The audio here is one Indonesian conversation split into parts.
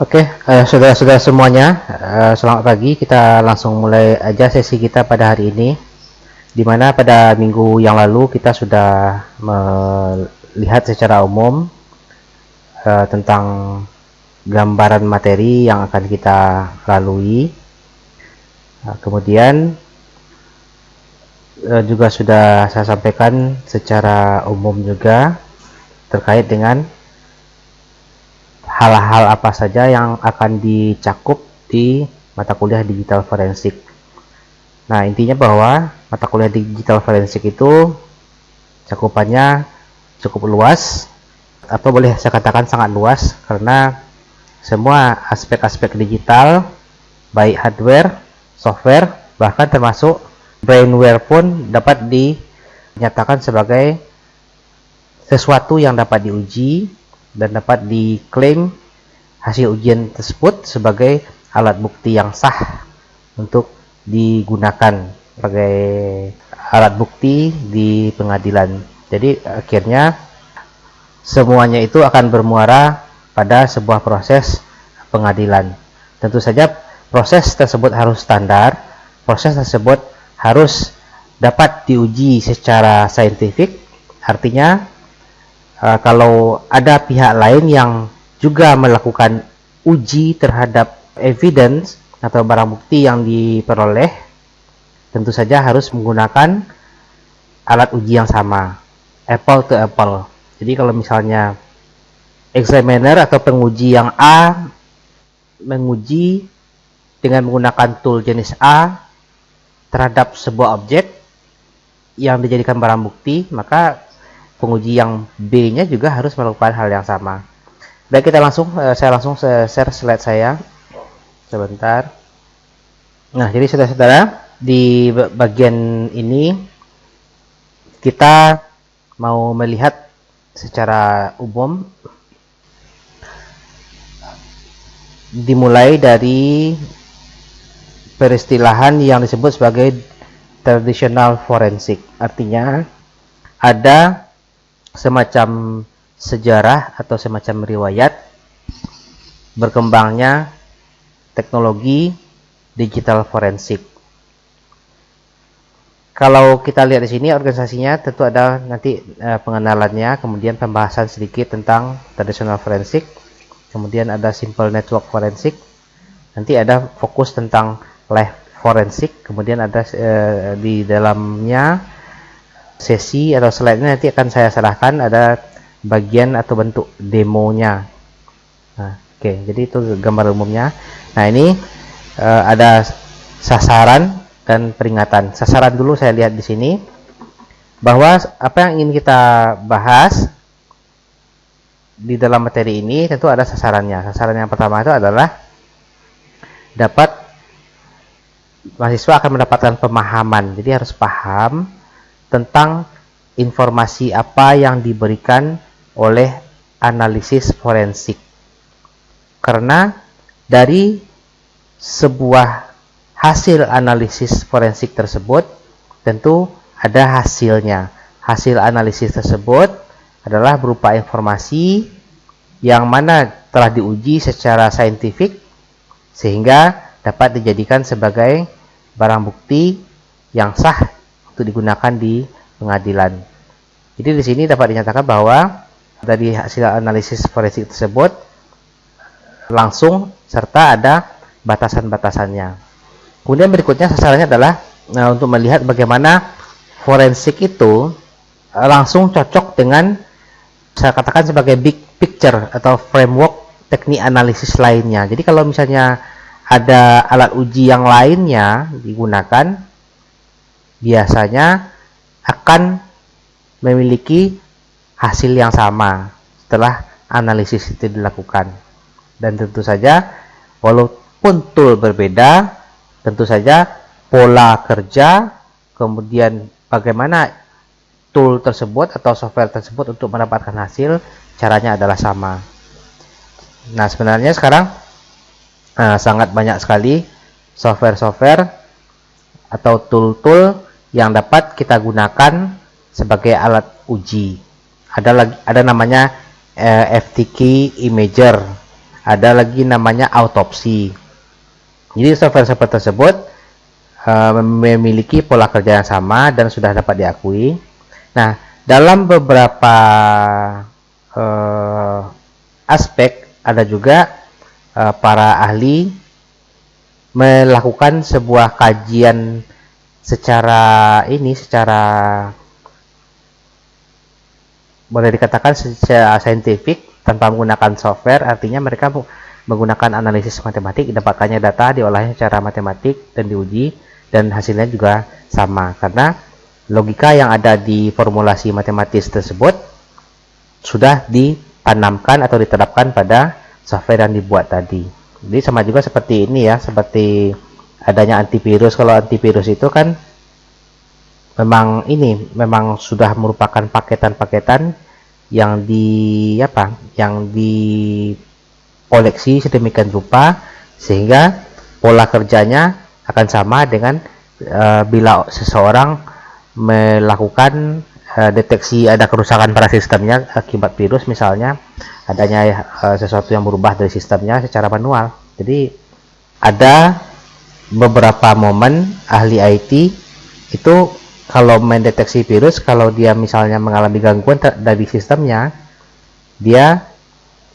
Oke, saudara-saudara semuanya, selamat pagi. Kita langsung mulai aja sesi kita pada hari ini, di mana pada minggu yang lalu kita sudah melihat secara umum tentang gambaran materi yang akan kita lalui. Kemudian juga sudah saya sampaikan secara umum juga terkait dengan hal-hal apa saja yang akan dicakup di mata kuliah digital forensik. Nah, intinya bahwa mata kuliah digital forensik itu cakupannya cukup luas, atau boleh saya katakan sangat luas, karena semua aspek-aspek digital, baik hardware, software, bahkan termasuk brainware pun dapat dinyatakan sebagai sesuatu yang dapat diuji dan dapat diklaim hasil ujian tersebut sebagai alat bukti yang sah untuk digunakan sebagai alat bukti di pengadilan. Jadi akhirnya semuanya itu akan bermuara pada sebuah proses pengadilan. Tentu saja proses tersebut harus standar, proses tersebut harus dapat diuji secara saintifik. Artinya kalau ada pihak lain yang juga melakukan uji terhadap evidence atau barang bukti yang diperoleh, tentu saja harus menggunakan alat uji yang sama, apple to apple. Jadi kalau misalnya examiner atau penguji yang A menguji dengan menggunakan tool jenis A terhadap sebuah objek yang dijadikan barang bukti, maka penguji yang B-nya juga harus melakukan hal yang sama. Baik, saya langsung share slide saya sebentar. Nah, jadi saudara-saudara, di bagian ini kita mau melihat secara umum, dimulai dari peristilahan yang disebut sebagai traditional forensik. Artinya ada semacam sejarah atau semacam riwayat berkembangnya teknologi digital forensik. Kalau kita lihat di sini organisasinya, tentu ada nanti pengenalannya, kemudian pembahasan sedikit tentang traditional forensik, kemudian ada simple network forensik, nanti ada fokus tentang live forensik, kemudian ada di dalamnya sesi atau slide-nya nanti akan saya serahkan, ada bagian atau bentuk demonya. Nah, oke, jadi itu gambar umumnya. Nah, ini ada sasaran dan peringatan. Sasaran dulu saya lihat di sini, bahwa apa yang ingin kita bahas di dalam materi ini tentu ada sasarannya. Sasaran yang pertama itu adalah mahasiswa akan mendapatkan pemahaman. Jadi harus paham tentang informasi apa yang diberikan oleh analisis forensik. Karena dari sebuah hasil analisis forensik tersebut tentu ada hasilnya. Hasil analisis tersebut adalah berupa informasi yang mana telah diuji secara saintifik sehingga dapat dijadikan sebagai barang bukti yang sah untuk digunakan di pengadilan. Jadi di sini dapat dinyatakan bahwa dari hasil analisis forensik tersebut langsung serta ada batasan-batasannya. Kemudian berikutnya sasarannya adalah untuk melihat bagaimana forensik itu langsung cocok dengan, saya katakan sebagai big picture atau framework teknik analisis lainnya. Jadi kalau misalnya ada alat uji yang lainnya digunakan, biasanya akan memiliki hasil yang sama setelah analisis itu dilakukan. Dan tentu saja walaupun tool berbeda, tentu saja pola kerja, kemudian bagaimana tool tersebut atau software tersebut untuk mendapatkan hasil, caranya adalah sama. Nah, sebenarnya sekarang sangat banyak sekali software-software atau tool-tool yang dapat kita gunakan sebagai alat uji. Ada namanya FTK Imager, ada lagi namanya autopsi. Jadi software-software tersebut memiliki pola kerja yang sama dan sudah dapat diakui. Nah, dalam beberapa aspek ada juga para ahli melakukan sebuah kajian secara boleh dikatakan secara saintifik tanpa menggunakan software. Artinya mereka menggunakan analisis matematik, didapatkannya data, diolahnya secara matematik dan diuji, dan hasilnya juga sama karena logika yang ada di formulasi matematis tersebut sudah ditanamkan atau diterapkan pada software yang dibuat tadi. Jadi sama juga seperti ini ya, seperti adanya antivirus. Kalau antivirus itu kan memang sudah merupakan paketan-paketan yang dikoleksi sedemikian rupa sehingga pola kerjanya akan sama dengan bila seseorang melakukan deteksi ada kerusakan pada sistemnya akibat virus, misalnya adanya sesuatu yang berubah dari sistemnya secara manual. Jadi ada beberapa momen ahli IT itu kalau mendeteksi virus, kalau dia misalnya mengalami gangguan dari sistemnya, dia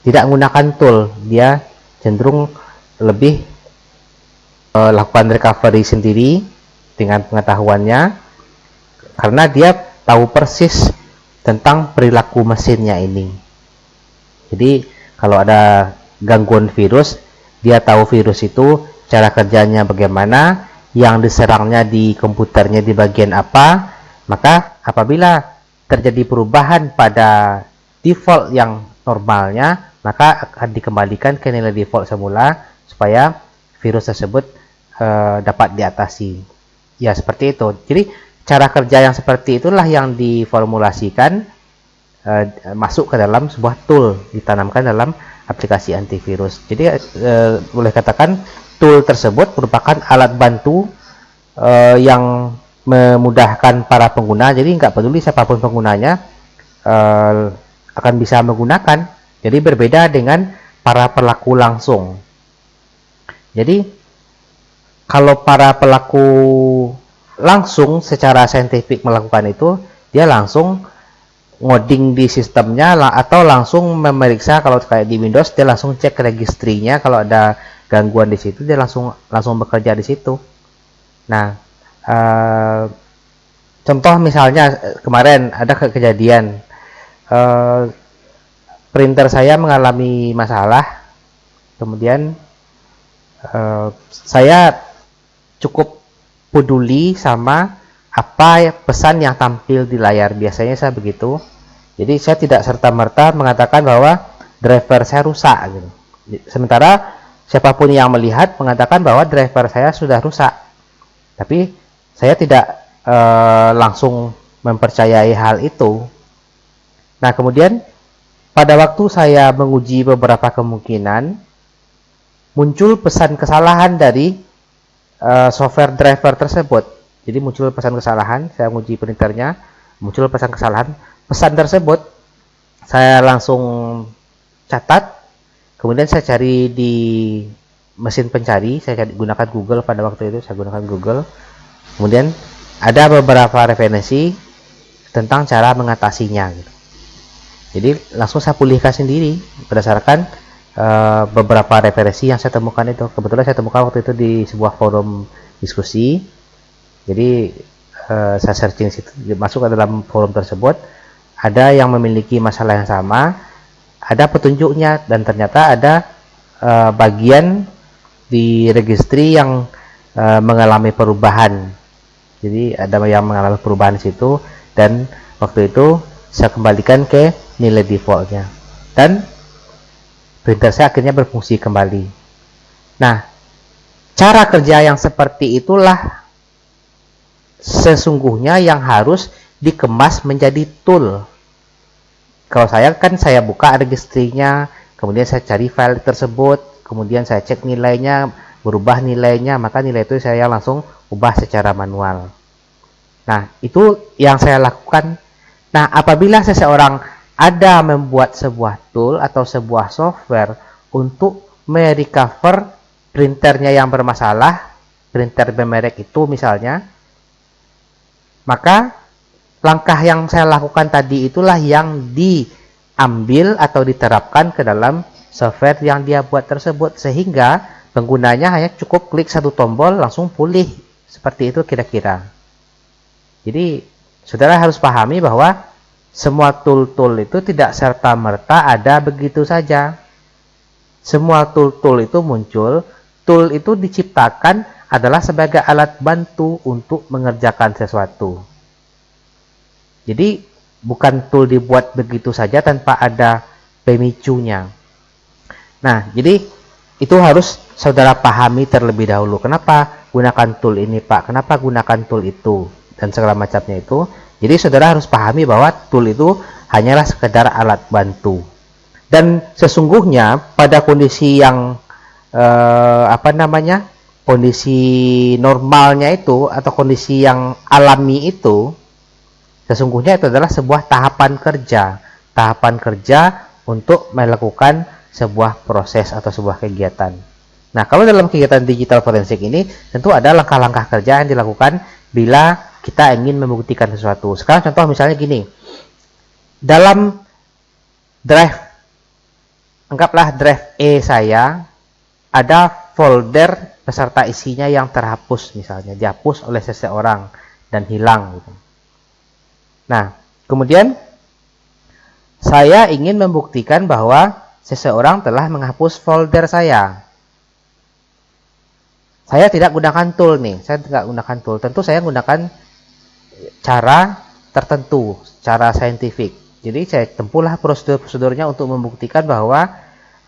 tidak menggunakan tool, dia cenderung lebih lakukan recovery sendiri dengan pengetahuannya, karena dia tahu persis tentang perilaku mesinnya ini. Jadi kalau ada gangguan virus, dia tahu virus itu cara kerjanya bagaimana, yang diserangnya di komputernya di bagian apa. Maka apabila terjadi perubahan pada default yang normalnya, maka akan dikembalikan ke nilai default semula supaya virus tersebut dapat diatasi. Ya, seperti itu. Jadi cara kerja yang seperti itulah yang diformulasikan masuk ke dalam sebuah tool, ditanamkan dalam aplikasi antivirus. Jadi boleh katakan tool tersebut merupakan alat bantu yang memudahkan para pengguna. Jadi nggak peduli siapapun penggunanya akan bisa menggunakan. Jadi berbeda dengan para pelaku langsung. Jadi kalau para pelaku langsung secara saintifik melakukan itu, dia langsung ngoding di sistemnya atau langsung memeriksa. Kalau kayak di Windows, dia langsung cek registrinya, kalau ada gangguan di situ dia langsung bekerja di situ. Nah, contoh misalnya kemarin ada kejadian printer saya mengalami masalah, kemudian saya cukup peduli sama apa pesan yang tampil di layar. Biasanya saya begitu. Jadi saya tidak serta-merta mengatakan bahwa driver saya rusak gitu. Sementara siapapun yang melihat mengatakan bahwa driver saya sudah rusak. Tapi saya tidak langsung mempercayai hal itu. Nah, kemudian pada waktu saya menguji beberapa kemungkinan, muncul pesan kesalahan dari software driver tersebut. Jadi muncul pesan kesalahan, saya menguji printernya, muncul pesan kesalahan. Pesan tersebut saya langsung catat, kemudian saya cari di mesin pencari, saya gunakan Google pada waktu itu, saya gunakan Google. Kemudian ada beberapa referensi tentang cara mengatasinya gitu. Jadi langsung saya pulihkan sendiri berdasarkan beberapa referensi yang saya temukan itu. Kebetulan saya temukan waktu itu di sebuah forum diskusi. Jadi saya searching situ, masuk ke dalam forum tersebut, ada yang memiliki masalah yang sama, ada petunjuknya, dan ternyata ada bagian di registry yang mengalami perubahan. Jadi ada yang mengalami perubahan di situ, dan waktu itu saya kembalikan ke nilai defaultnya, dan printer saya akhirnya berfungsi kembali. Nah, cara kerja yang seperti itulah sesungguhnya yang harus dikemas menjadi tool. Kalau saya kan saya buka registrinya, kemudian saya cari file tersebut, kemudian saya cek nilainya, berubah nilainya, maka nilai itu saya langsung ubah secara manual. Nah, itu yang saya lakukan. Nah, apabila seseorang ada membuat sebuah tool atau sebuah software untuk merecover printernya yang bermasalah, printer bermerek itu misalnya, maka langkah yang saya lakukan tadi itulah yang diambil atau diterapkan ke dalam software yang dia buat tersebut, sehingga penggunanya hanya cukup klik satu tombol langsung pulih. Seperti itu kira-kira. Jadi saudara harus pahami bahwa semua tool-tool itu tidak serta-merta ada begitu saja. Semua tool-tool itu muncul, tool itu diciptakan adalah sebagai alat bantu untuk mengerjakan sesuatu. Jadi bukan tool dibuat begitu saja tanpa ada pemicunya. Nah, jadi itu harus saudara pahami terlebih dahulu. Kenapa gunakan tool ini, Pak? Kenapa gunakan tool itu? Dan segala macamnya itu. Jadi saudara harus pahami bahwa tool itu hanyalah sekedar alat bantu. Dan sesungguhnya pada kondisi yang kondisi normalnya itu atau kondisi yang alami itu, sesungguhnya itu adalah sebuah tahapan kerja untuk melakukan sebuah proses atau sebuah kegiatan. Nah, kalau dalam kegiatan digital forensik ini tentu ada langkah-langkah kerja yang dilakukan bila kita ingin membuktikan sesuatu. Sekarang contoh misalnya gini, dalam drive, anggaplah drive E saya, ada folder beserta isinya yang terhapus, misalnya dihapus oleh seseorang dan hilang gitu. Nah, kemudian saya ingin membuktikan bahwa seseorang telah menghapus folder saya. Saya tidak gunakan tool nih, tentu saya gunakan cara tertentu, cara saintifik. Jadi saya tempuhlah prosedur-prosedurnya untuk membuktikan bahwa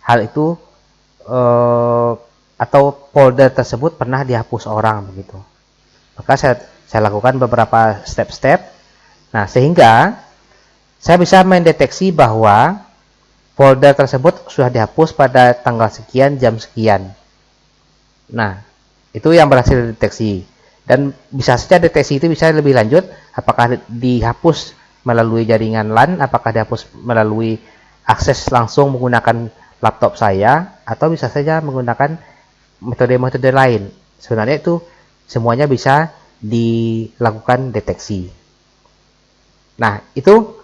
hal itu atau folder tersebut pernah dihapus orang begitu. Maka saya lakukan beberapa step-step. Nah, sehingga saya bisa mendeteksi bahwa folder tersebut sudah dihapus pada tanggal sekian, jam sekian. Nah, itu yang berhasil dideteksi. Dan bisa saja deteksi itu bisa lebih lanjut, apakah dihapus melalui jaringan LAN, apakah dihapus melalui akses langsung menggunakan laptop saya, atau bisa saja menggunakan metode-metode lain. Sebenarnya itu semuanya bisa dilakukan deteksi. Nah, itu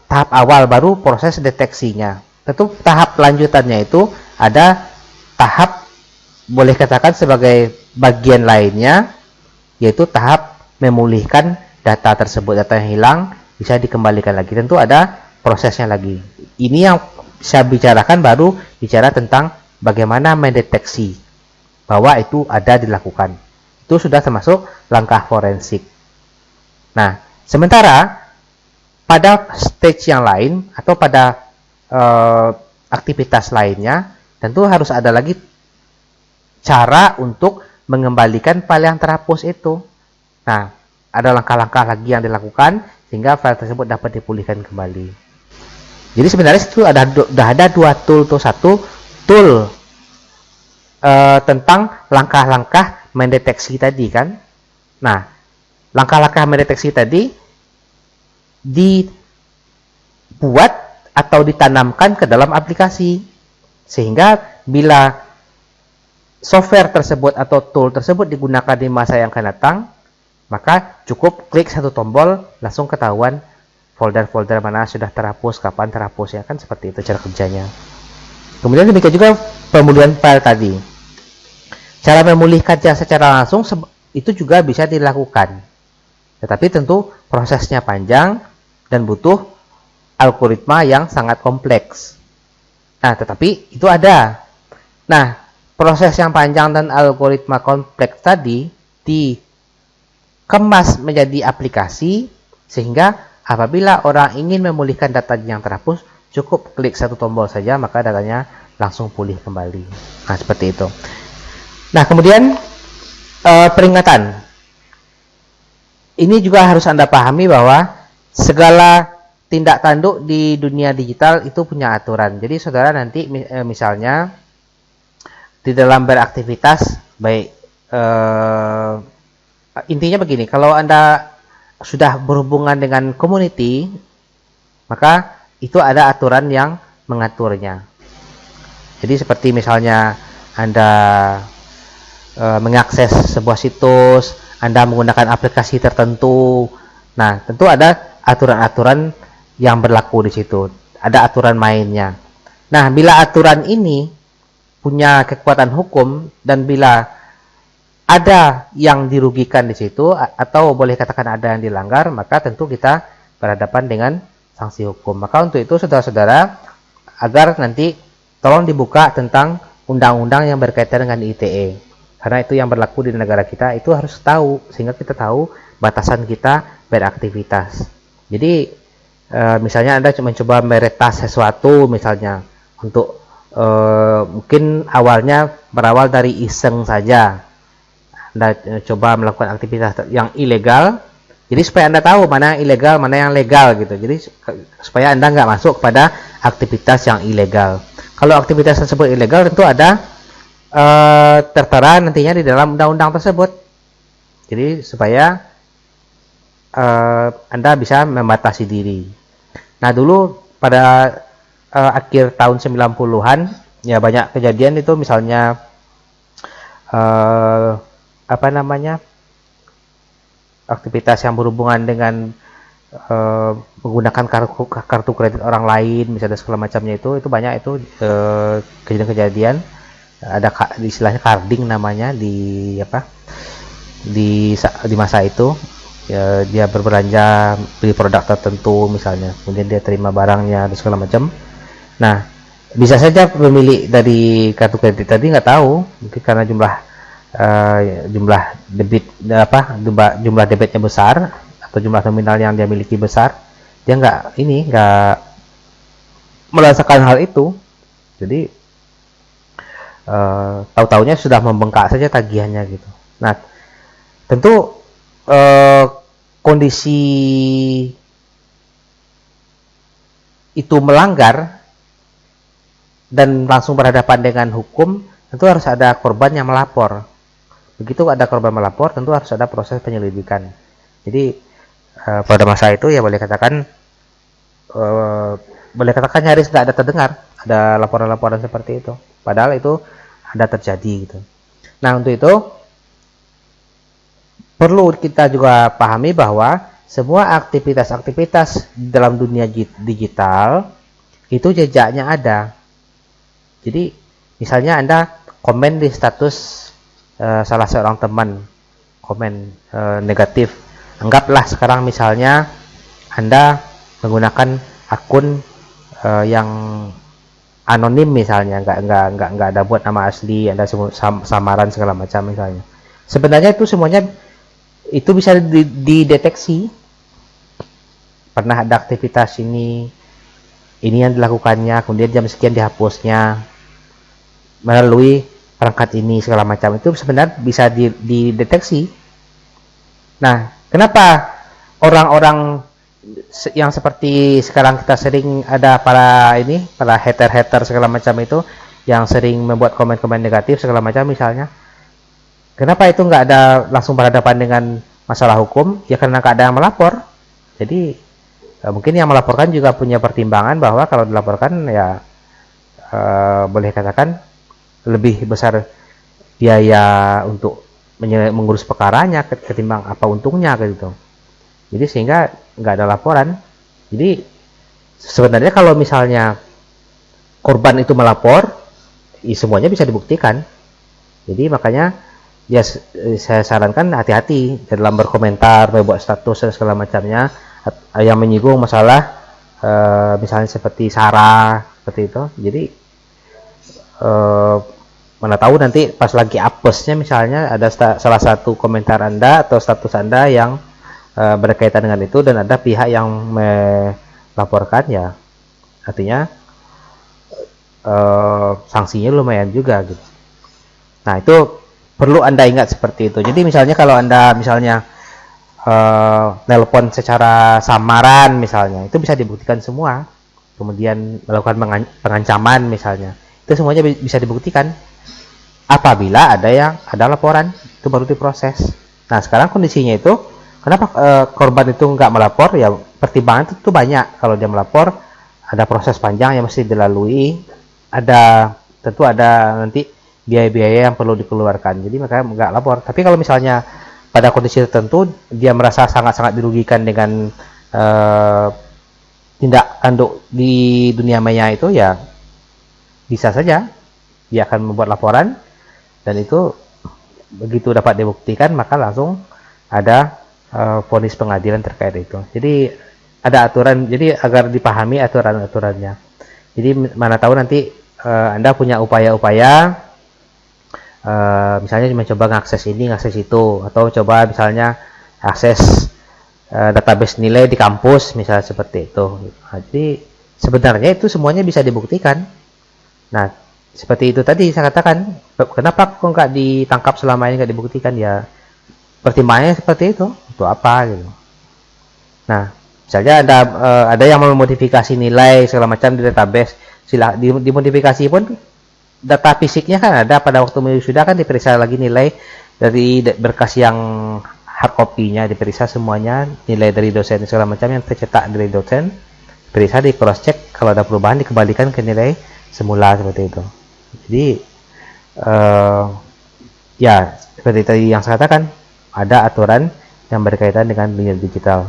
tahap awal, baru proses deteksinya. Tentu tahap lanjutannya itu ada tahap, boleh katakan sebagai bagian lainnya, yaitu tahap memulihkan data tersebut. Data yang hilang bisa dikembalikan lagi. Tentu ada prosesnya lagi. Ini yang saya bicarakan, baru bicara tentang bagaimana mendeteksi bahwa itu ada dilakukan. Itu sudah termasuk langkah forensik. Nah, sementara pada stage yang lain atau pada aktivitas lainnya, tentu harus ada lagi cara untuk mengembalikan file yang terhapus itu. Nah, ada langkah-langkah lagi yang dilakukan sehingga file tersebut dapat dipulihkan kembali. Jadi sebenarnya itu sudah ada dua tool. Satu tool tentang langkah-langkah mendeteksi tadi kan. Nah, langkah-langkah mendeteksi tadi dibuat atau ditanamkan ke dalam aplikasi, sehingga bila software tersebut atau tool tersebut digunakan di masa yang akan datang, maka cukup klik satu tombol langsung ketahuan folder-folder mana sudah terhapus, kapan terhapus, ya kan, seperti itu cara kerjanya. Kemudian demikian juga pemulihan file tadi. Cara memulihkannya secara langsung itu juga bisa dilakukan, tetapi tentu prosesnya panjang dan butuh algoritma yang sangat kompleks. Nah, tetapi itu ada. Nah, proses yang panjang dan algoritma kompleks tadi dikemas menjadi aplikasi, sehingga apabila orang ingin memulihkan data yang terhapus, cukup klik satu tombol saja, maka datanya langsung pulih kembali. Nah, seperti itu. Nah, kemudian peringatan. Ini juga harus Anda pahami bahwa segala tindak tanduk di dunia digital itu punya aturan. Jadi saudara nanti misalnya di dalam beraktivitas, baik intinya begini, kalau Anda sudah berhubungan dengan community, maka itu ada aturan yang mengaturnya. Jadi seperti misalnya Anda mengakses sebuah situs, Anda menggunakan aplikasi tertentu. Nah, tentu ada aturan-aturan yang berlaku di situ. Ada aturan mainnya. Nah, bila aturan ini punya kekuatan hukum dan bila ada yang dirugikan di situ atau boleh katakan ada yang dilanggar, maka tentu kita berhadapan dengan sanksi hukum. Maka untuk itu saudara-saudara, agar nanti tolong dibuka tentang undang-undang yang berkaitan dengan ITE. Karena itu yang berlaku di negara kita, itu harus tahu sehingga kita tahu batasan kita beraktivitas. Jadi misalnya Anda cuma coba meretas sesuatu misalnya untuk mungkin berawal dari iseng saja. Anda coba melakukan aktivitas yang ilegal, jadi supaya Anda tahu mana yang ilegal, mana yang legal gitu. Jadi supaya Anda nggak masuk kepada aktivitas yang ilegal. Kalau aktivitas tersebut ilegal, tentu ada tertera nantinya di dalam undang-undang tersebut. Jadi supaya Anda bisa membatasi diri. Nah, dulu pada akhir tahun 90-an, ya banyak kejadian itu, misalnya aktivitas yang berhubungan dengan menggunakan kartu kredit orang lain, misalnya segala macamnya, itu banyak itu kejadian-kejadian. Ada istilahnya carding namanya di masa itu. Ya, dia berbelanja beli produk tertentu misalnya, kemudian dia terima barangnya dan segala macam. Nah, bisa saja pemilik dari kartu kredit tadi nggak tahu, mungkin karena jumlah debitnya besar atau jumlah nominal yang dia miliki besar, dia nggak merasakan hal itu. Jadi tahu-taunya sudah membengkak saja tagihannya gitu. Nah, tentu kondisi itu melanggar dan langsung berhadapan dengan hukum, tentu harus ada korban yang melapor. Begitu ada korban melapor, tentu harus ada proses penyelidikan. Jadi pada masa itu ya boleh katakan nyaris nggak ada terdengar ada laporan-laporan seperti itu. Padahal itu ada terjadi gitu. Nah, untuk itu perlu kita juga pahami bahwa semua aktivitas-aktivitas dalam dunia digital itu jejaknya ada. Jadi misalnya Anda komen di status salah seorang teman, komen negatif. Anggaplah sekarang misalnya Anda menggunakan akun yang anonim misalnya, nggak ada buat nama asli, Anda samaran segala macam misalnya. Sebenarnya itu semuanya itu bisa dideteksi. Pernah ada aktivitas ini yang dilakukannya, kemudian jam sekian dihapusnya melalui perangkat ini segala macam, itu sebenarnya bisa dideteksi. Nah, kenapa orang-orang yang seperti sekarang kita sering ada para hater segala macam itu yang sering membuat komen-komen negatif segala macam misalnya, kenapa itu nggak ada langsung berhadapan dengan masalah hukum? Ya karena nggak ada yang melapor. Jadi mungkin yang melaporkan juga punya pertimbangan bahwa kalau dilaporkan ya boleh katakan lebih besar biaya untuk mengurus perkaranya ketimbang apa untungnya gitu. Jadi sehingga nggak ada laporan. Jadi sebenarnya kalau misalnya korban itu melapor, ya semuanya bisa dibuktikan. Jadi makanya ya saya sarankan hati-hati dalam berkomentar, membuat status dan segala macamnya yang menyinggung masalah misalnya seperti SARA seperti itu. Jadi mana tahu nanti pas lagi apesnya misalnya ada salah satu komentar Anda atau status Anda yang berkaitan dengan itu dan ada pihak yang melaporkan, ya artinya sanksinya lumayan juga gitu. Nah, itu perlu Anda ingat seperti itu. Jadi misalnya kalau Anda misalnya nelpon secara samaran misalnya, itu bisa dibuktikan semua. Kemudian melakukan pengancaman misalnya, itu semuanya bisa dibuktikan. Apabila ada laporan, itu baru diproses. Nah, sekarang kondisinya itu, kenapa korban itu nggak melapor? Ya pertimbangan itu banyak. Kalau dia melapor, ada proses panjang yang mesti dilalui, ada tentu ada nanti biaya-biaya yang perlu dikeluarkan, jadi mereka nggak lapor. Tapi kalau misalnya pada kondisi tertentu dia merasa sangat-sangat dirugikan dengan tindak tanduk di dunia maya itu, ya bisa saja dia akan membuat laporan, dan itu begitu dapat dibuktikan maka langsung ada vonis pengadilan terkait itu. Jadi ada aturan, jadi agar dipahami aturan-aturannya. Jadi mana tahu nanti Anda punya upaya-upaya, misalnya mencoba mengakses ini, mengakses itu, atau coba misalnya akses database nilai di kampus, misalnya seperti itu. Nah, jadi sebenarnya itu semuanya bisa dibuktikan. Nah, seperti itu tadi saya katakan, kenapa kok nggak ditangkap selama ini, nggak dibuktikan, ya pertimbangannya seperti itu, untuk apa gitu. Nah, misalnya ada yang memodifikasi nilai segala macam di database, dimodifikasi pun data fisiknya kan ada, pada waktu sudah kan diperiksa lagi nilai dari berkas yang hard copy-nya, diperiksa semuanya, nilai dari dosen segala macam yang tercetak dari dosen, periksa, di cross check, kalau ada perubahan dikembalikan ke nilai semula, seperti itu. Jadi ya seperti tadi yang saya katakan, ada aturan yang berkaitan dengan dunia digital.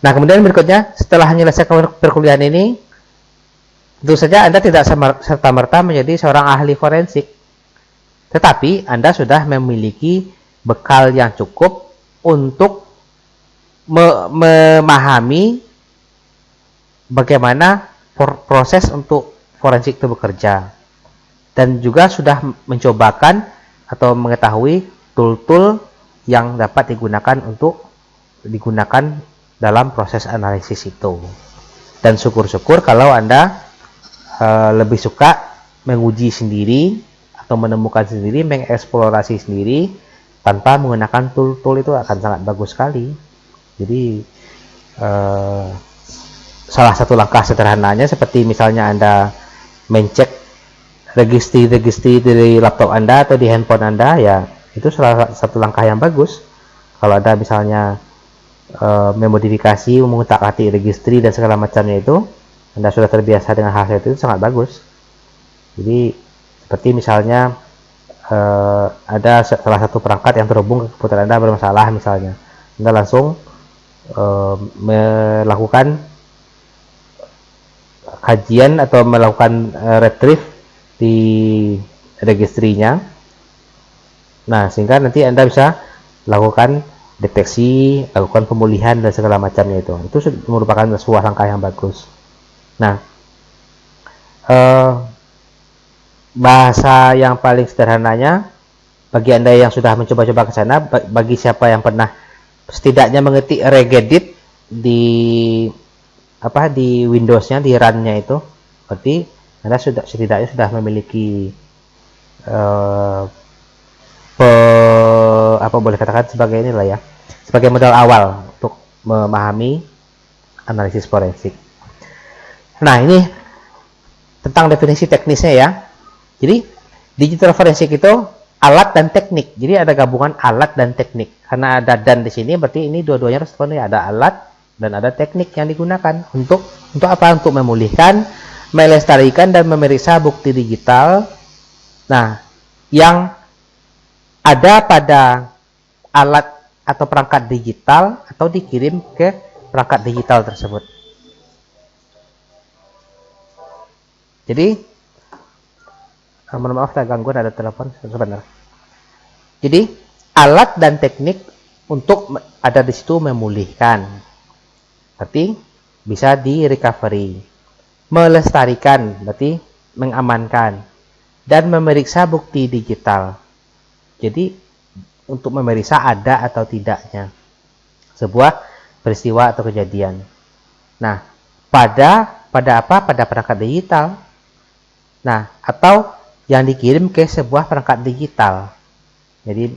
Nah, kemudian berikutnya, setelah menyelesaikan perkuliahan ini, tentu saja Anda tidak serta-merta menjadi seorang ahli forensik, tetapi Anda sudah memiliki bekal yang cukup untuk memahami bagaimana proses untuk forensik itu bekerja, dan juga sudah mencobakan atau mengetahui tool-tool yang dapat digunakan dalam proses analisis itu. Dan syukur-syukur kalau Anda lebih suka menguji sendiri atau menemukan sendiri, mengeksplorasi sendiri tanpa menggunakan tool-tool, itu akan sangat bagus sekali. Jadi salah satu langkah sederhananya seperti misalnya Anda mencek registry dari laptop Anda atau di handphone Anda, ya itu salah satu langkah yang bagus. Kalau Anda misalnya memodifikasi, mengutak-atik registry dan segala macamnya itu, Anda sudah terbiasa dengan hal itu sangat bagus. Jadi seperti misalnya ada salah satu perangkat yang terhubung ke komputer Anda bermasalah, misalnya Anda langsung melakukan kajian atau melakukan retrieve di registrinya. Nah, sehingga nanti Anda bisa lakukan deteksi, lakukan pemulihan dan segala macamnya itu. Itu merupakan sebuah langkah yang bagus. Nah, bahasa yang paling sederhananya bagi Anda yang sudah mencoba-coba ke sana, bagi siapa yang pernah setidaknya mengetik regedit di Windows-nya, di run-nya itu, berarti Anda setidaknya sudah memiliki boleh katakan sebagai inilah ya, sebagai modal awal untuk memahami analisis forensik. Nah, ini tentang definisi teknisnya ya. Jadi digital forensik itu alat dan teknik. Jadi ada gabungan alat dan teknik. Karena ada dan di sini, berarti ini dua-duanya harus terpenuhi. Ada alat dan ada teknik yang digunakan untuk apa? Untuk memulihkan, melestarikan dan memeriksa bukti digital. Nah, yang ada pada alat atau perangkat digital atau dikirim ke perangkat digital tersebut. Jadi, mohon maaf ada gangguan, ada telepon sebentar. Jadi, alat dan teknik untuk ada di situ memulihkan. Berarti bisa di recovery. Melestarikan berarti mengamankan, dan memeriksa bukti digital. Jadi untuk memeriksa ada atau tidaknya sebuah peristiwa atau kejadian. Nah, pada apa? Pada perangkat digital. Nah, atau yang dikirim ke sebuah perangkat digital. Jadi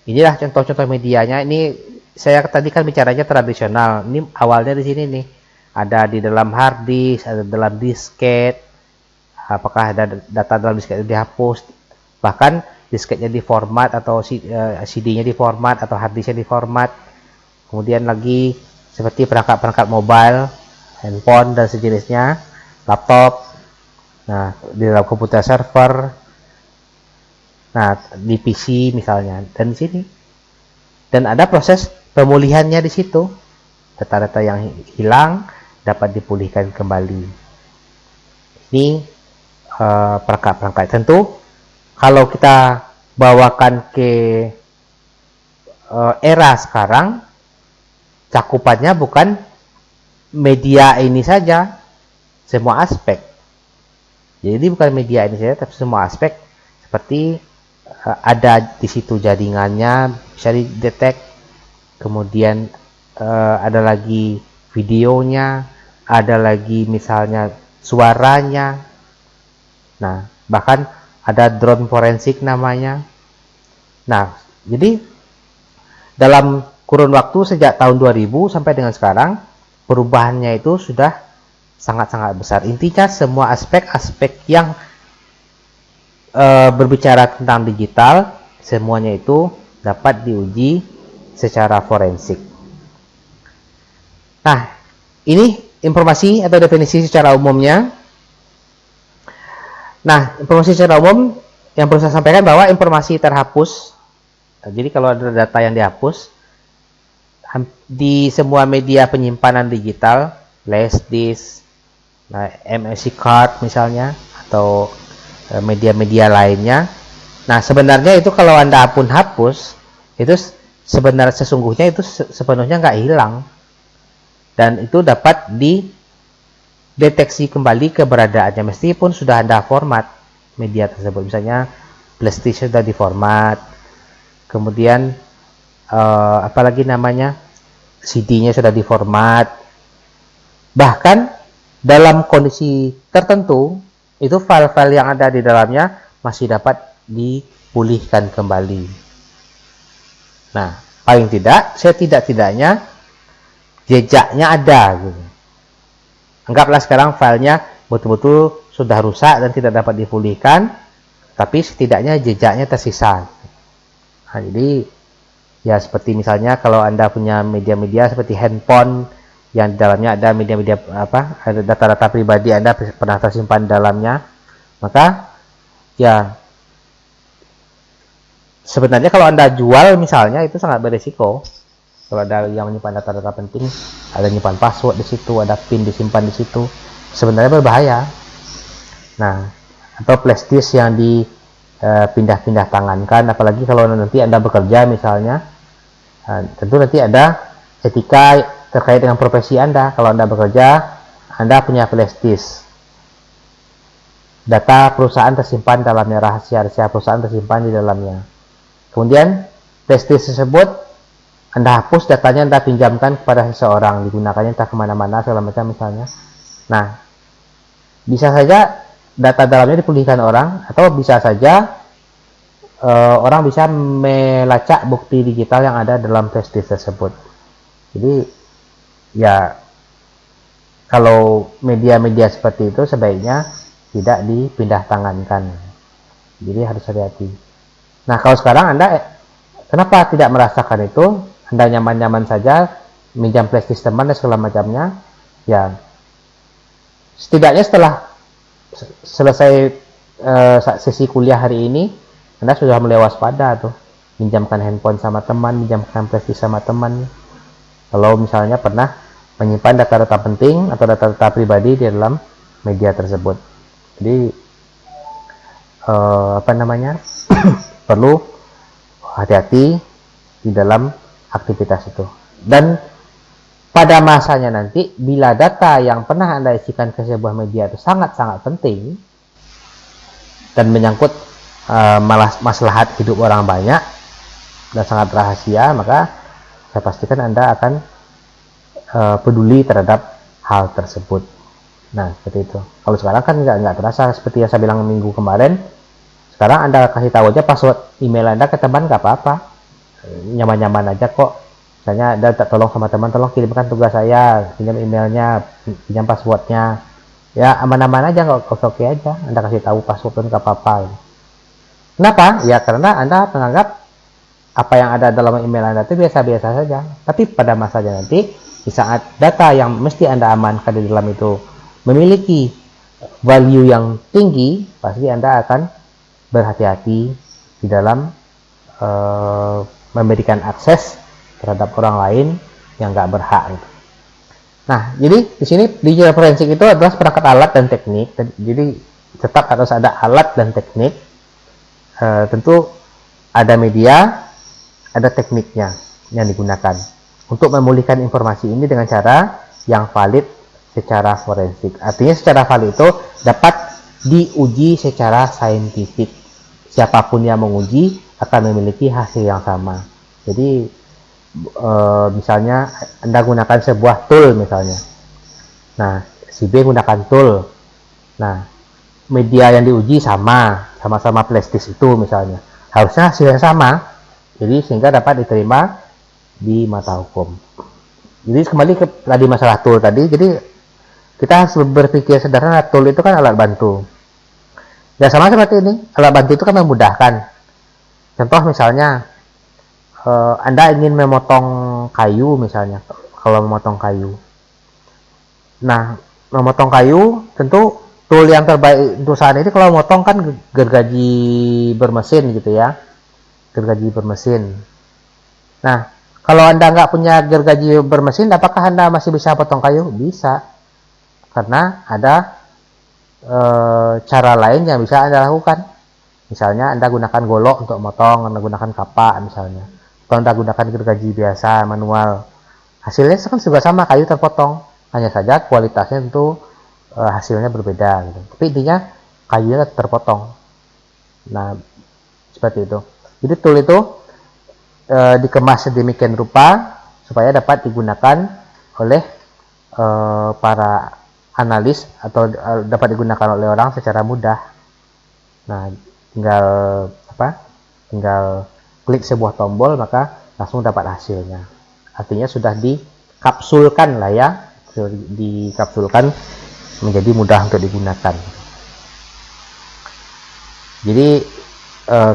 inilah contoh-contoh medianya. Ini saya tadi kan bicaranya tradisional. Ini awalnya di sini nih. Ada di dalam hard disk, ada dalam disket. Apakah ada data dalam disket dihapus? Bahkan disketnya diformat atau CD-nya diformat atau hard disknya diformat. Kemudian lagi seperti perangkat-perangkat mobile, handphone dan sejenisnya, laptop. Nah, di dalam komputer server, nah di PC misalnya, dan di sini. Dan ada proses pemulihannya di situ. Data-data yang hilang dapat dipulihkan kembali. Ini perangkat-perangkat. Tentu kalau kita bawakan ke era sekarang, cakupannya bukan media ini saja, semua aspek. Jadi bukan media ini saja, tapi semua aspek, seperti ada di situ jaringannya bisa didetek, kemudian ada lagi videonya, ada lagi misalnya suaranya. Nah, bahkan ada drone forensik namanya. Nah, jadi dalam kurun waktu sejak tahun 2000 sampai dengan sekarang, perubahannya itu sudah sangat-sangat besar. Intinya semua aspek-aspek yang berbicara tentang digital, semuanya itu dapat diuji secara forensik. Nah, ini informasi atau definisi secara umumnya. Nah, informasi secara umum yang perlu saya sampaikan bahwa informasi terhapus. Jadi kalau ada data yang dihapus di semua media penyimpanan digital, flash disk, MSD card misalnya, atau media-media lainnya. Nah, sebenarnya itu kalau Anda pun hapus, itu sebenarnya sesungguhnya itu sepenuhnya nggak hilang. Dan itu dapat dideteksi kembali keberadaannya meskipun sudah Anda format media tersebut. Misalnya PlayStation sudah diformat, kemudian apalagi namanya, CD-nya sudah diformat. Bahkan dalam kondisi tertentu, itu file-file yang ada di dalamnya masih dapat dipulihkan kembali. Nah, paling tidak, setidak-tidaknya jejaknya ada gitu. Anggaplah sekarang filenya betul-betul sudah rusak dan tidak dapat dipulihkan, tapi setidaknya jejaknya tersisa. Nah, jadi ya seperti misalnya kalau Anda punya media-media seperti handphone yang di dalamnya ada media-media ada data-data pribadi Anda pernah tersimpan di dalamnya, maka ya sebenarnya kalau Anda jual misalnya itu sangat berisiko. Kalau ada yang menyimpan data-data penting, ada menyimpan password di situ, ada PIN disimpan di situ, sebenarnya berbahaya. Nah, atau flash disk yang dipindah-pindah tangankan, apalagi kalau nanti Anda bekerja misalnya, tentu nanti ada etika terkait dengan profesi Anda. Kalau Anda bekerja, Anda punya flash disk, data perusahaan tersimpan dalamnya, rahasia-rahasia perusahaan tersimpan di dalamnya. Kemudian flash disk tersebut Anda hapus, datanya Anda pinjamkan kepada seseorang, digunakannya entah kemana-mana segala macam misalnya. Nah, bisa saja data dalamnya dipulihkan orang, atau bisa saja orang bisa melacak bukti digital yang ada dalam flash disk tersebut. Jadi ya kalau media-media seperti itu sebaiknya tidak dipindah tangankan. Jadi harus hati-hati. Nah, kalau sekarang Anda kenapa tidak merasakan itu? Anda nyaman-nyaman saja minjam flash disk teman dan segala macamnya. Ya, setidaknya setelah selesai sesi kuliah hari ini, Anda sudah mulai waspada tuh, minjamkan handphone sama teman, minjamkan flash disk sama teman. Kalau misalnya pernah menyimpan data-data penting atau data-data pribadi di dalam media tersebut. Jadi perlu hati-hati di dalam aktivitas itu. Dan pada masanya nanti, bila data yang pernah Anda isikan ke sebuah media itu sangat-sangat penting dan menyangkut maslahat hidup orang banyak dan sangat rahasia, maka saya pastikan Anda akan peduli terhadap hal tersebut. Nah, seperti itu. Kalau sekarang kan nggak terasa, seperti yang saya bilang minggu kemarin. Sekarang Anda kasih tahu aja password email Anda ke teman, nggak apa-apa, nyaman-nyaman aja kok. Misalnya Anda tolong sama teman, tolong kirimkan tugas saya, pinjam emailnya, pinjam passwordnya, ya aman-aman aja, nggak oke aja. Anda kasih tahu password pun nggak apa-apa. Kenapa? Ya karena Anda menganggap apa yang ada dalam email Anda itu biasa-biasa saja. Tapi pada masanya nanti, di saat data yang mesti Anda amankan di dalam itu memiliki value yang tinggi, pasti Anda akan berhati-hati di dalam memberikan akses terhadap orang lain yang nggak berhak. Nah, jadi di sini digital forensik itu adalah perangkat alat dan teknik. Jadi tetap harus ada alat dan teknik. Tentu ada media, ada tekniknya yang digunakan untuk memulihkan informasi ini dengan cara yang valid secara forensik. Artinya secara valid itu dapat diuji secara saintifik. Siapapun yang menguji akan memiliki hasil yang sama. Jadi misalnya Anda gunakan sebuah tool misalnya. Nah, si B gunakan tool. Nah, media yang diuji sama-sama flash disk itu misalnya. Harusnya hasilnya sama. Jadi sehingga dapat diterima di mata hukum. Jadi kembali ke tadi masalah tool tadi. Jadi kita harus berpikir sederhana, tool itu kan alat bantu. Ya sama seperti ini, alat bantu itu kan memudahkan. Contoh misalnya Anda ingin memotong kayu misalnya, kalau memotong kayu. Nah, memotong kayu tentu tool yang terbaik untuk saat ini kalau memotong kan gergaji bermesin gitu ya, gergaji bermesin. Nah, kalau Anda nggak punya gergaji bermesin, apakah Anda masih bisa potong kayu? Bisa, karena ada cara lain yang bisa Anda lakukan. Misalnya Anda gunakan golok untuk motong, Anda gunakan kapak misalnya. Atau Anda gunakan gergaji biasa, manual. Hasilnya kan juga sama, kayu terpotong. Hanya saja kualitasnya tentu hasilnya berbeda. Gitu. Tapi intinya kayunya terpotong. Nah, seperti itu. Jadi tool itu dikemas sedemikian rupa supaya dapat digunakan oleh para analis atau dapat digunakan oleh orang secara mudah. Nah, tinggal klik sebuah tombol maka langsung dapat hasilnya. Artinya sudah dikapsulkan lah ya, dikapsulkan menjadi mudah untuk digunakan. Jadi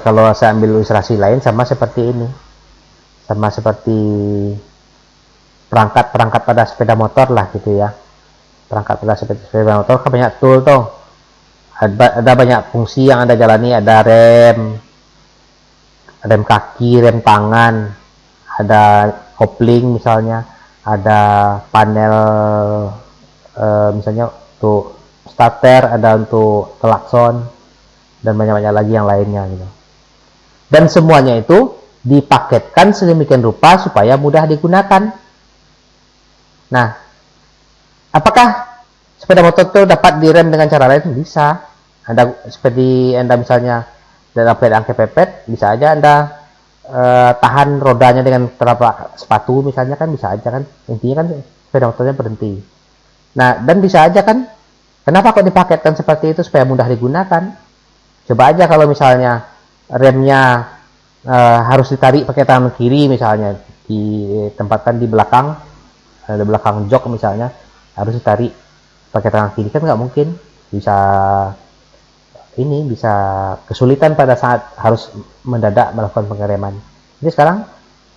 kalau saya ambil ilustrasi lain sama seperti ini, sama seperti perangkat pada sepeda motor lah gitu ya. Perangkat pada sepeda motor kan banyak tool tuh. Ada banyak fungsi yang Anda jalani, ada rem kaki, rem tangan, ada kopling misalnya, ada panel misalnya untuk starter, ada untuk klakson, dan banyak-banyak lagi yang lainnya gitu. Dan semuanya itu dipaketkan sedemikian rupa supaya mudah digunakan. Nah, apakah sepeda motor itu dapat direm dengan cara lain? Bisa. Seperti Anda misalnya dapat angke pepet, bisa aja Anda tahan rodanya dengan telapak sepatu misalnya, kan bisa aja kan. Intinya kan sepeda motornya berhenti. Nah, dan bisa aja kan, kenapa kok dipaketkan seperti itu supaya mudah digunakan? Coba aja kalau misalnya remnya harus ditarik pakai tangan kiri misalnya, ditempatkan di belakang jok misalnya, harus ditarik pakai tangan kiri, kan nggak mungkin. Bisa kesulitan pada saat harus mendadak melakukan pengereman. Jadi sekarang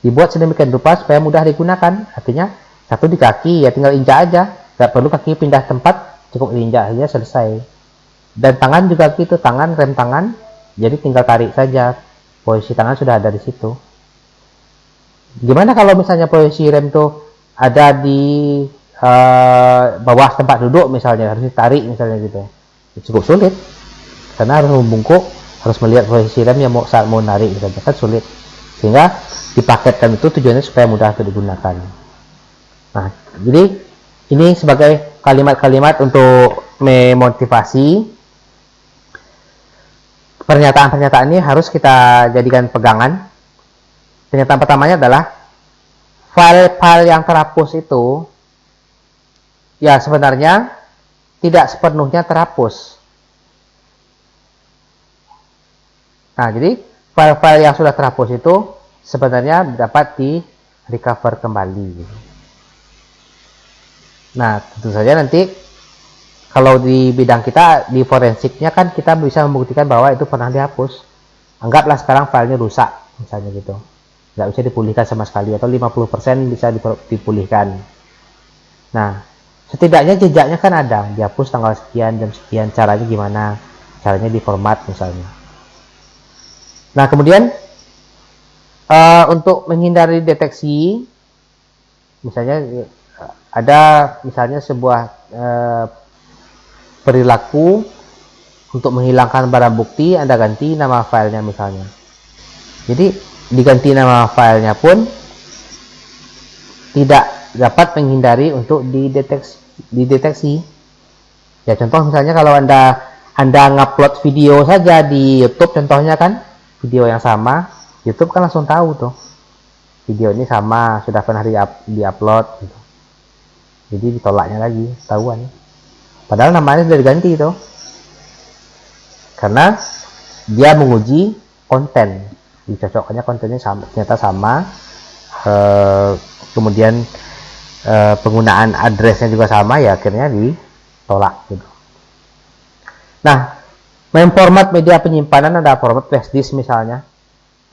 dibuat sedemikian rupa supaya mudah digunakan. Artinya satu di kaki ya tinggal injak aja, nggak perlu kaki pindah tempat, cukup diinjak aja selesai. Dan tangan juga gitu, rem tangan, jadi tinggal tarik saja, posisi tangan sudah ada di situ. Gimana kalau misalnya posisi rem tuh ada di bawah tempat duduk misalnya, harus ditarik misalnya gitu, cukup sulit karena harus membungkuk, harus melihat posisi rem yang saat mau narik misalnya, kan sulit. Sehingga dipaketkan itu tujuannya supaya mudah untuk digunakan. Nah, jadi ini sebagai kalimat-kalimat untuk memotivasi. Pernyataan-pernyataan ini harus kita jadikan pegangan. Pernyataan pertamanya adalah file-file yang terhapus itu ya sebenarnya tidak sepenuhnya terhapus. Nah, jadi file-file yang sudah terhapus itu sebenarnya dapat di recover kembali. Nah, tentu saja nanti kalau di bidang kita, di forensiknya kan kita bisa membuktikan bahwa itu pernah dihapus. Anggaplah sekarang filenya rusak, misalnya gitu. Nggak bisa dipulihkan sama sekali, atau 50% bisa dipulihkan. Nah, setidaknya jejaknya kan ada, dihapus tanggal sekian jam sekian, caranya gimana, caranya di format misalnya. Nah kemudian untuk menghindari deteksi, misalnya ada misalnya sebuah perilaku untuk menghilangkan barang bukti, Anda ganti nama filenya misalnya. Jadi diganti nama filenya pun tidak dapat menghindari untuk dideteksi. Ya contoh misalnya kalau Anda ngupload video saja di YouTube contohnya kan, video yang sama, YouTube kan langsung tahu tuh video ini sama, sudah pernah diupload gitu. Jadi ditolaknya lagi, tahuan. Padahal namanya sudah diganti tuh. Karena dia menguji konten, dicocokkannya kontennya sama, ternyata sama. Kemudian penggunaan addressnya juga sama, ya akhirnya ditolak gitu. Nah, memformat media penyimpanan ada format flash disk misalnya.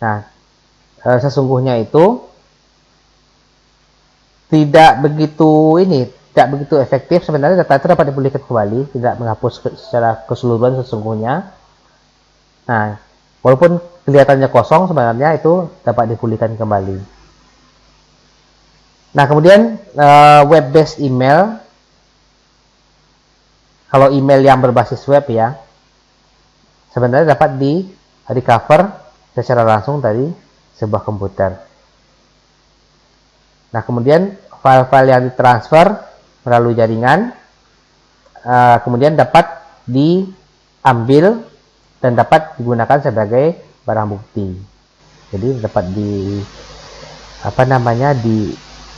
Nah, sesungguhnya itu tidak begitu efektif. Sebenarnya data itu dapat dipulihkan kembali, tidak menghapus secara keseluruhan sesungguhnya. Nah, walaupun kelihatannya kosong, sebenarnya itu dapat dipulihkan kembali. Nah, kemudian web based email, kalau email yang berbasis web ya, sebenarnya dapat di recover secara langsung dari sebuah komputer. Nah kemudian file-file yang ditransfer melalui jaringan kemudian dapat diambil dan dapat digunakan sebagai barang bukti. Jadi dapat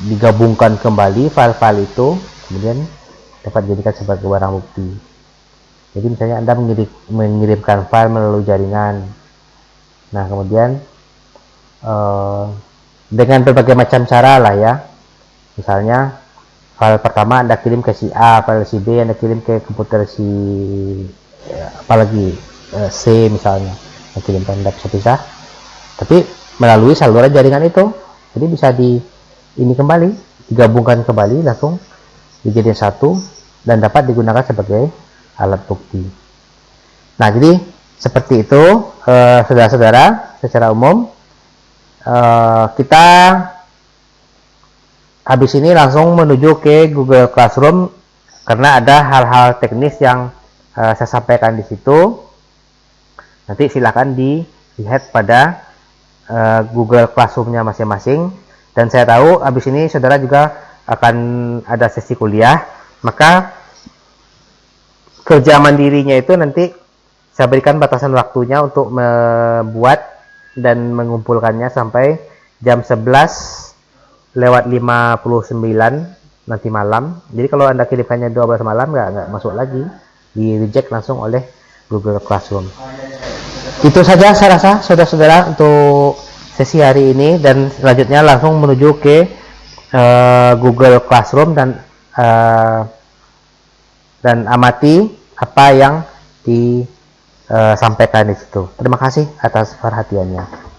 digabungkan kembali file-file itu, kemudian dapat dijadikan sebagai barang bukti. Jadi misalnya Anda mengirimkan file melalui jaringan. Nah kemudian dengan berbagai macam cara lah ya, misalnya file pertama Anda kirim ke si A, file si B Anda kirim ke komputer si C misalnya, Anda kirimkan pisah-pisah, tapi melalui saluran jaringan itu, jadi bisa digabungkan kembali langsung dijadikan satu dan dapat digunakan sebagai alat bukti. Nah jadi seperti itu saudara-saudara, secara umum kita habis ini langsung menuju ke Google Classroom karena ada hal-hal teknis yang saya sampaikan di situ. Nanti silakan dilihat pada Google Classroom-nya masing-masing. Dan saya tahu habis ini saudara juga akan ada sesi kuliah, maka kerja mandirinya itu nanti saya berikan batasan waktunya untuk membuat dan mengumpulkannya sampai jam 11:59 nanti malam. Jadi kalau Anda kirimkannya 12 malam nggak masuk lagi, di reject langsung oleh Google Classroom. Itu saja saya rasa saudara-saudara untuk sesi hari ini, dan selanjutnya langsung menuju ke Google Classroom dan amati apa yang disampaikan di situ. Terima kasih atas perhatiannya.